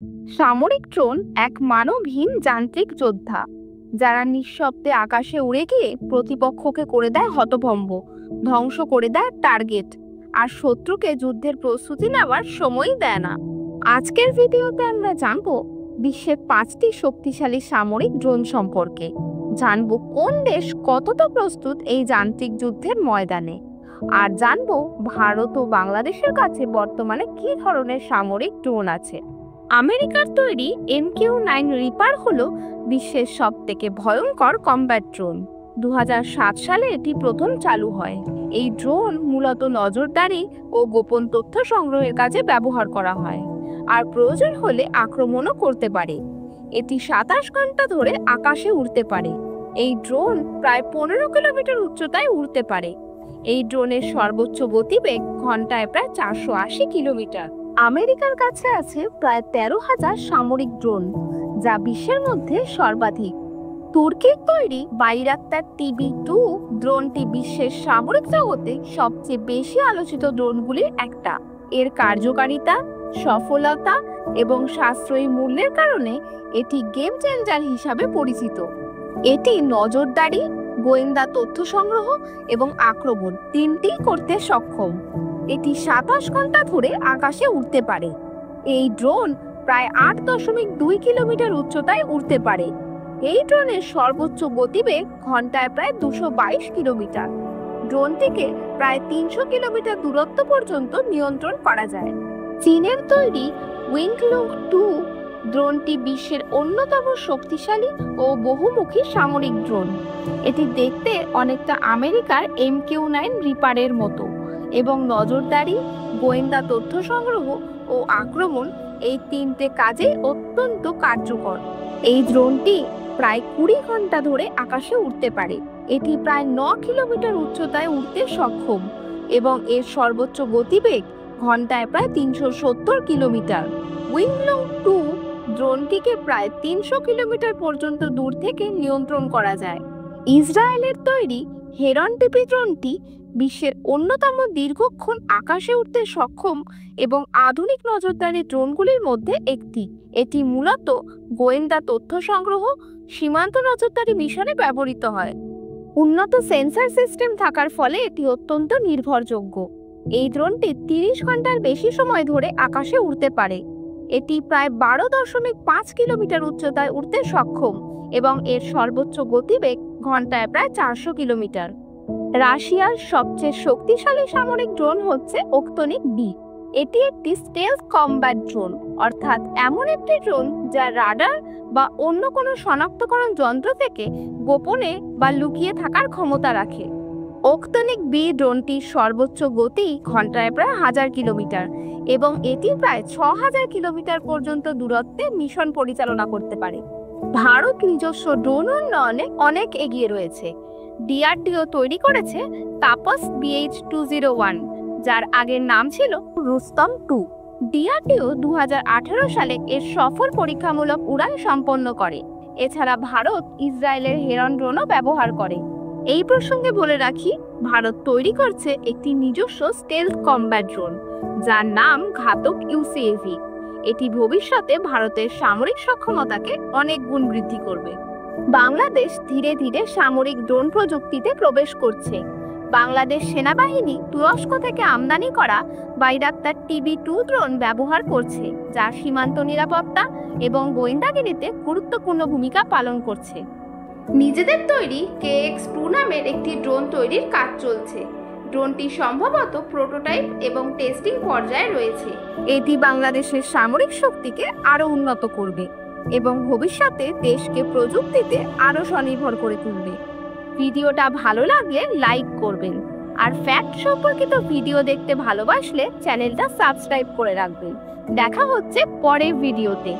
সামরিক ড্রোন এক মানবহীন যান্ত্রিক যোদ্ধা যারা নিঃশব্দে আকাশে উড়ে গিয়ে প্রতিপক্ষকে করে দেয় হতভম্ব, ধ্বংস করে দেয় টার্গেট, আর শত্রুকে যুদ্ধের প্রস্তুতি নেওয়ার সময়ই দেয় না। আজকের ভিডিওতে আমরা জানবো বিশ্বের 5টি শক্তিশালী সামরিক ড্রোন সম্পর্কে। জানবো কোন দেশ কতটা প্রস্তুত এই যান্ত্রিক যুদ্ধের ময়দানে, আর জানবো ভারত ও বাংলাদেশের কাছে বর্তমানে কি ধরনের সামরিক ড্রোন আছে। আমেরিকার তৈরি MQ-9 রিপার হলো বিশ্বের সবথেকে ভয়ঙ্কর কমব্যাট ড্রোন। 2007 সালে এটি প্রথম চালু হয়। এই ড্রোন মূলত নজরদারি ও গোপন তথ্য সংগ্রহের কাজে ব্যবহার করা হয়, আর প্রয়োজন হলে আক্রমণও করতে পারে। এটি 27 ঘন্টা ধরে আকাশে উড়তে পারে। এই ড্রোন প্রায় 15 কিলোমিটার উচ্চতায় উড়তে পারে। এই ড্রোনের সর্বোচ্চ গতিবেগ ঘন্টায় প্রায় 480 কিলোমিটার। আমেরিকার কাছে আছে প্রায় 13,000 সামরিক ড্রোন, যা বিশ্বের মধ্যে সর্বাধিক। তুর্কির তৈরি বাইরাক্তার TB2 ড্রোনটি বিশ্বের সামরিক জগতে সবচেয়ে বেশি আলোচিত ড্রোনগুলির একটা। এর কার্যকারিতা, সফলতা এবং সাশ্রয়ী মূল্যের কারণে এটি গেম চেঞ্জার হিসাবে পরিচিত। এটি নজরদারি, গোয়েন্দা তথ্য সংগ্রহ এবং আক্রমণ তিনটিই করতে সক্ষম। এটি 27 ঘন্টা ধরে আকাশে উড়তে পারে। এই ড্রোন প্রায় 8.2 কিলোমিটার উচ্চতায় উড়তে পারে। এই ড্রোনের সর্বোচ্চ গতিবেগ ঘন্টায় প্রায় 222 কিলোমিটার। ড্রোনটিকে প্রায় 300 কিলোমিটার দূরত্ব পর্যন্ত নিয়ন্ত্রণ করা যায়। চীনের তৈরি উইংলুং 2 ড্রোনটি বিশ্বের অন্যতম শক্তিশালী ও বহুমুখী সামরিক ড্রোন। এটি দেখতে অনেকটা আমেরিকার MQ-9 রিপারের মতো এবং নজরদারি, গোয়েন্দা তথ্য সংগ্রহ ও আক্রমণ এই তিনটে কাজে অত্যন্ত কার্যকর। এই ড্রোনটি প্রায় 20 ঘন্টা ধরে আকাশে উড়তে পারে। এটি প্রায় 9 কিলোমিটার উচ্চতায় উড়তে সক্ষম এবং এর সর্বোচ্চ গতিবেগ ঘন্টায় প্রায় 370 কিলোমিটার। উইংলং 2 ড্রোনটিকে প্রায় 300 কিলোমিটার পর্যন্ত দূর থেকে নিয়ন্ত্রণ করা যায়। ইসরায়েলের তৈরি হেরন টিপি ড্রোনটি বিশ্বের অন্যতম দীর্ঘক্ষণ আকাশে উঠতে সক্ষম এবং আধুনিক নজরদারি ড্রোনগুলির মধ্যে একটি। এটি মূলত গোয়েন্দা তথ্য সংগ্রহ, সীমান্ত নজরদারি মিশনে ব্যবহৃত হয়। উন্নত সেন্সর সিস্টেম থাকার ফলে এটি অত্যন্ত নির্ভরযোগ্য। এই ড্রোনটি 30 ঘন্টার বেশি সময় ধরে আকাশে উড়তে পারে। এটি প্রায় 12.5 কিলোমিটার উচ্চতায় উড়তে সক্ষম এবং এর সর্বোচ্চ গতিবেগ ঘন্টায় প্রায় 400 কিলোমিটার। রাশিয়ার সবচেয়ে শক্তিশালী সামরিক ড্রোন হচ্ছে ওকতনিক বি। এটি একটি স্টেলথ কমব্যাট ড্রোন, অর্থাৎ এমন একটি ড্রোন যা রাডার বা অন্য কোনো শনাক্তকরণ যন্ত্র থেকে গোপনে বা লুকিয়ে থাকার ক্ষমতা রাখে। ওকতনিক বি ড্রোনটির সর্বোচ্চ গতি ঘন্টায় প্রায় 1000 কিলোমিটার এবং এটি প্রায় 6000 কিলোমিটার পর্যন্ত দূরত্বে মিশন পরিচালনা করতে পারে। ভারত নিজস্ব ড্রোন উন্নয়নে অনেক এগিয়ে রয়েছে। DRDO তৈরি করেছে তাপস BH-201, যার আগের নাম ছিল রুস্তম 2। DRDO 2018 সালে এর সফল পরীক্ষামূলক উড়ান সম্পন্ন করে। এছাড়া ভারত ইসরায়েলের হেরন ড্রোনও ব্যবহার করে। এই প্রসঙ্গে বলে রাখি, ভারত তৈরি করছে একটি নিজস্ব স্টেলথ কমব্যাট ড্রোন, যার নাম ঘাতক UCAV। এটি ভবিষ্যতে ভারতের সামরিক সক্ষমতাকে অনেক গুণ বৃদ্ধি করবে। বাংলাদেশ ধীরে ধীরে সামরিক ড্রোন প্রযুক্তিতে প্রবেশ করছে। বাংলাদেশ সেনাবাহিনী তুরস্ক থেকে আমদানি করা বাইরাক্তার TB2 ড্রোন ব্যবহার করছে, যা সীমান্ত নিরাপত্তা এবং গোয়েন্দাগিরিতে গুরুত্বপূর্ণ ভূমিকা পালন করছে। নিজেদের তৈরি KX-2 নামের একটি ড্রোন তৈরির কাজ চলছে। ড্রোনটি সম্ভবত প্রোটোটাইপ এবং টেস্টিং পর্যায়ে রয়েছে। এটি বাংলাদেশের সামরিক শক্তিকে আরও উন্নত করবে এবং ভবিষ্যতে দেশকে প্রযুক্তিতে আরও স্বনির্ভর করে তুলবে। ভিডিওটা ভালো লাগলে লাইক করবেন, আর ফ্যাক্ট সম্পর্কিত ভিডিও দেখতে ভালোবাসলে চ্যানেলটা সাবস্ক্রাইব করে রাখবেন। দেখা হচ্ছে পরের ভিডিওতে।